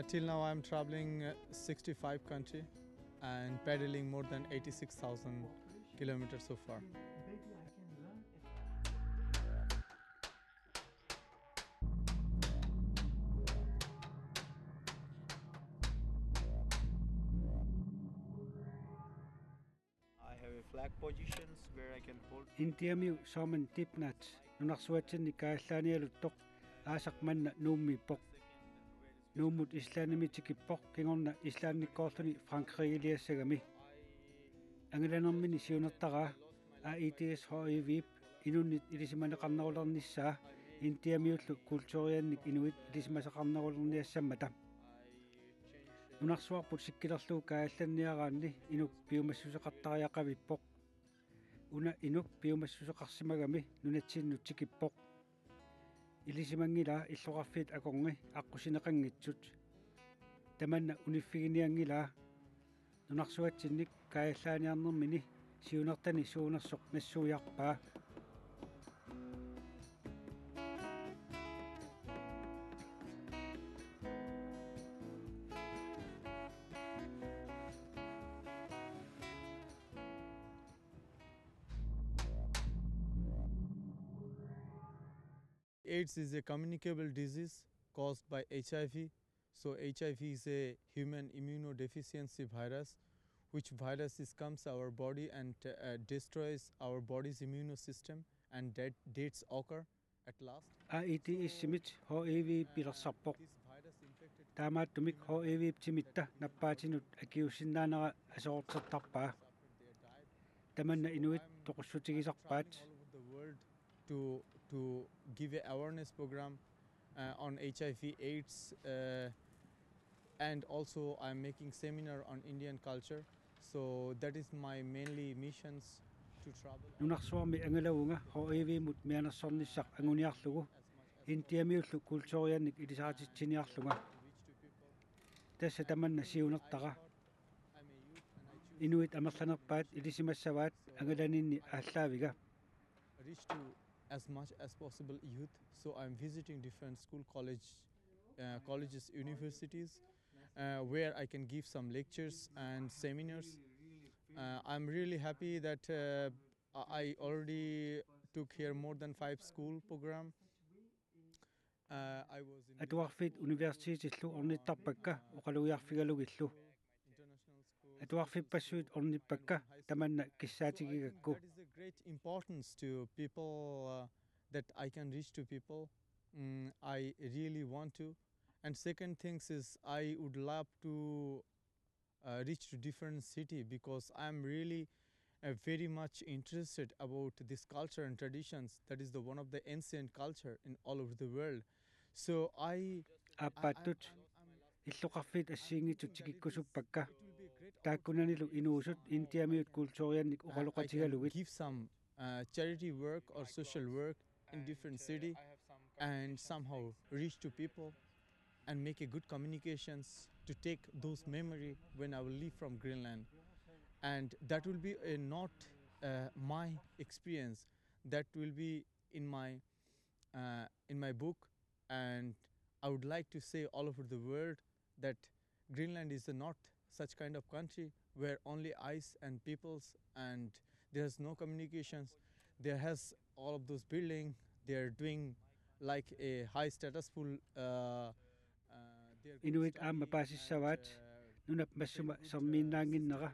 Till now I'm traveling 65 countries and pedaling more than 86,000 kilometers so far. I have a flag positions where I can hold. Indiamiu Soumen Debnath nunarsuarmik kaajallaaniarluni aasaqmanna nuummiippoq nuummut islaanimitikippoq kingorna islaannikkoorluni Frankriiliassagami Angalanermini siunertaraa AIDS HIV-ip inunnit ilisimaneqarnerulernissaa Indiamiullu kultuuriannik inuit ilisimaneqarnerulerniassammata nunarsuarput cykilerluu kaajallaaniaraanni inuk piumassuseqartariaqavippoq una inuk piumassuseqarsimagami nunatsinnutikippoq ilisimangila illoqarfit akorngi aqqussinеqангитсут tamanna uniffiginiangila nunarsuatsinnik kaajallaaniarnermini siunertani suunersoq nassuujarpaa AIDS is a communicable disease caused by HIV. So HIV is a human immunodeficiency virus, which virus comes our body and destroys our body's immune system, and deaths occur at last. AIDS simit HIV pilersarpoq taamaattumik HIV timitta nappaatinut akiussinnaanera asoortertarpaa tamanna inuit toqussutigisarpaat to give an awareness program on HIV/AIDS, and also I'm making seminar on Indian culture. So that is my mainly missions to travel. Nunarsuarmi angalawunga HIV mut mianersornissaq anguniarlugu Indiamiullu kultuuriannik ilisaatitsiniarlunga tassa tamanna siunertara inuit amerlanerpaat ilisimassavaat angalaninni aalлaaviga reach to as much as possible youth. So I'm visiting different colleges, universities, where I can give some lectures and seminars. I'm really happy that I already took here more than 5 school program. I was in atuarfit universitetillu ornittarpakka oqaluiarfigalugillu atuarfipassuit ornippakka tamanna kissaatigigakku. That is a great importance to people, that I can reach to people. I really want to. And second things is I would love to reach to different city, because I'm really very much interested about this culture and traditions. That is the one of the ancient culture in all over the world. So I illoqarfit assiingitsutikikkusuppakka taakkunanilu inuusut Indiamiut kultuuriannik oqaloqatigalugit give some charity work or social work in different city and somehow reach to people and make a good communications to take those memory when I will leave from Greenland. And that will be not my experience, that will be in my book. And I would like to say all over the world that Greenland is not such kind of country where only ice and peoples and there's no communications. There has all of those buildings. They're doing like a high statusful. inuit aammapaasissavaat nunap massuma sermiinnaanginnera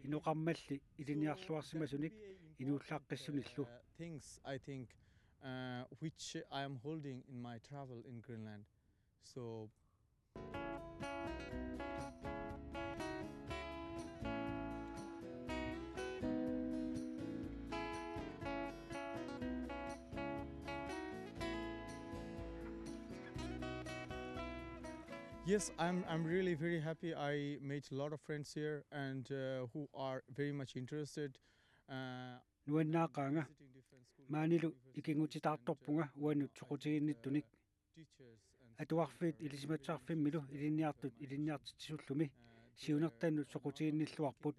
inoqarmalli iliniarluarsimasunik inuullaaqqissunillu things I think which I am holding in my travel in Greenland. So yes, I'm really very happy. I made a lot of friends here and who are very much interested. Nuannaaqaanga maanilu ikingutitartorpunga uanut soqutiginnittunik atuarfiit ilisimatsarfimmilu ilinniartut ilinniartitsisullumi siunertannut soqutiginnilluarput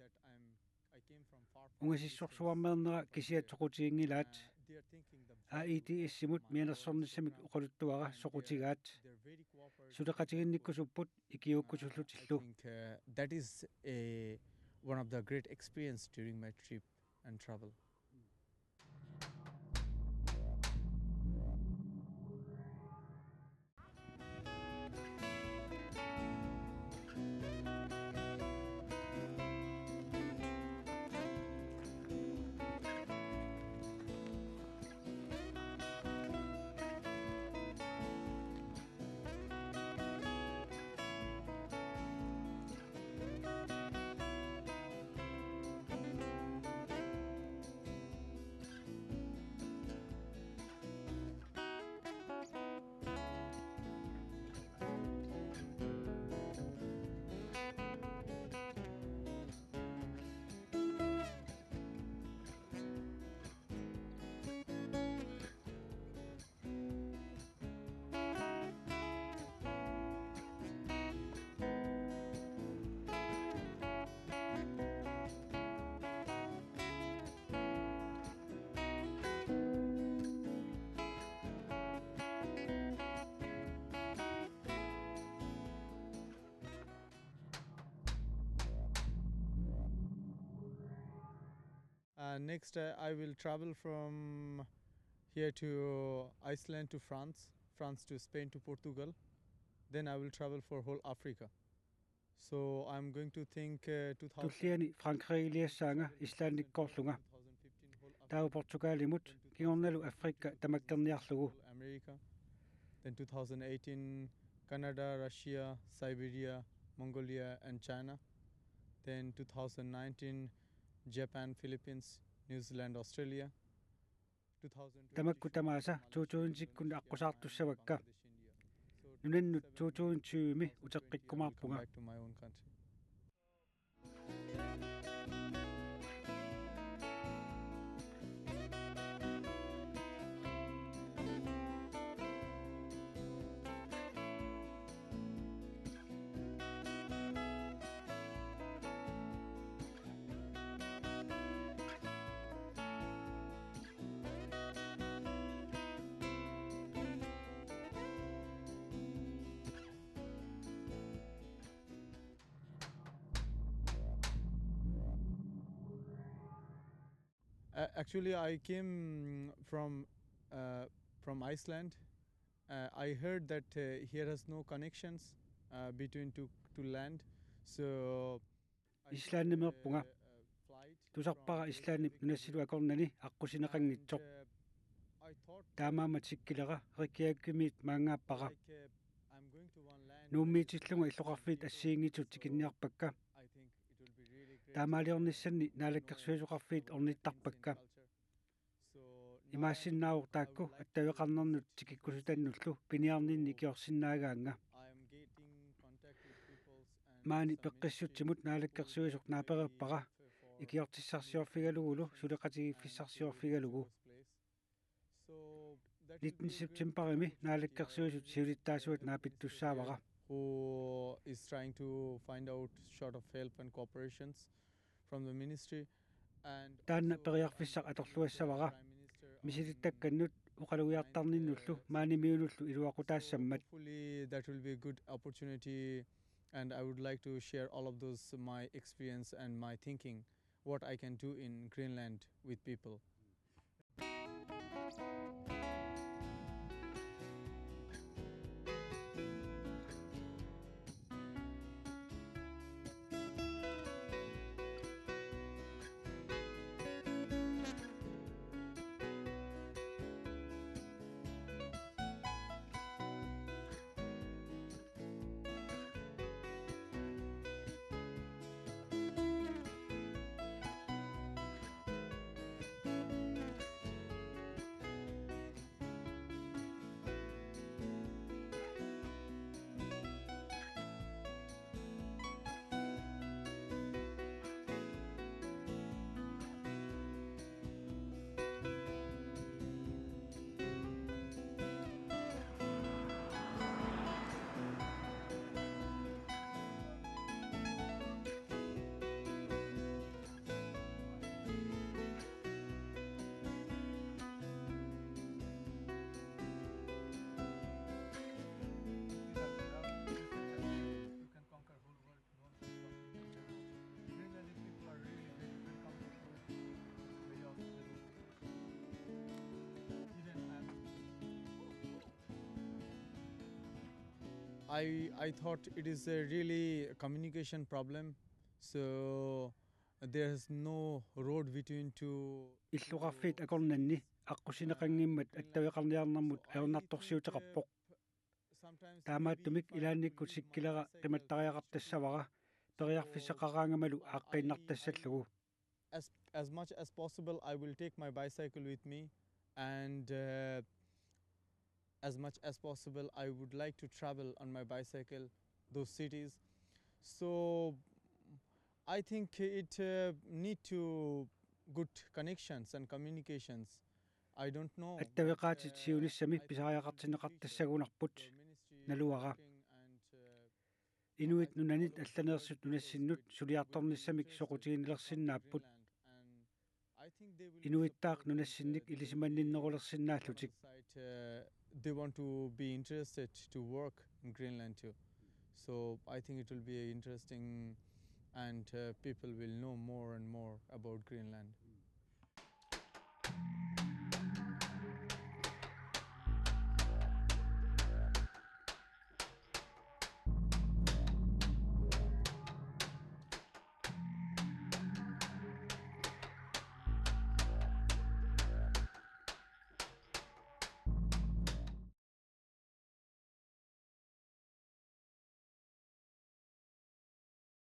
ungasissorsuarmeernera kisiat soqutigingilaat AIDS simut mianersornissamik oqaluttuara soqutigaat Suleqatiginnikkusupput ikiukkusullutillu. That is one of the great experience during my trip and travel. Next, I will travel from here to Iceland to France, France to Spain to Portugal. Then I will travel for whole Africa. So I'm going to think 2015 Tulliani Frankriiliassaanga Islannikkorlunga. Tau Portugalimut kingornalu Afrika tamakkerniarlugu. America. Then 2018 Canada, Russia, Siberia, Mongolia and China. Then 2019 Japan, Philippines, New Zealand, Australia. 2020 Tamakku tamaasa 2016 aqqusartussavakka. Nunannut 2020 uteqqikkumaarpunga. back to my own country. Actually, I came from Iceland. I heard that here has no connections between two land, so Islannimerpunga. Tusarpara Islanni nunassilu akornani aqqusineqanngitsoq. Taamaama sikkilera rikiakkimiit maangaappara. Nuummiitillunga illoqarfiit assiingitut tikinniarpakka. Taamaaliornissanni naalakkersuisuqarfiit ornittarpakka. Imaassinnaaruq taakku attaveqarnernut tikikkusutannullu piniarninni ikiorsinnaagaanga. Maani peqqissutsimut naalakkersuisuq naapereppara ikiortissarsiorfigalugulu suleqatigiffissarsiorfigalugu. 19 Septemberimi naalakkersuisut siulittaasuat naapittussaavara. Who is trying to find out sort of help and cooperations from the ministry and Taanna periarfissaq atorluassavara. Misilittakkannut uqalugiartarninnullu maanimiunullu iluaqutaassammat. hopefully that will be a good opportunity, and I would like to share all of those my experience and my thinking what I can do in Greenland with people. I thought it is a really communication problem. So there's no road between two. иллуqarfiit akornanni аққусинеқангиммат аттавеқарниарнэрмут аернарторсиутеқарпоқ таамааттумик илаанниккут сиккилера қиматтариақартассавара периарфиссақараангамалу ааққииннартассаллугу. As much as possible I will take my bicycle with me, and as much as possible I would like to travel on my bicycle those cities. So I think it need to good connections and communications. I don't know. Аттавеқаатит сиунissami писариақартинеқартассагунарпут налуара инуит нунанит алланеерсут нунассиннут сулиарторнissamик соқутигинилерсиннааппут инуиттаақ нунассинник илисиманниннерулерсиннааллутик. They want to be interested to work in Greenland too. So I think it will be interesting, and people will know more and more about Greenland.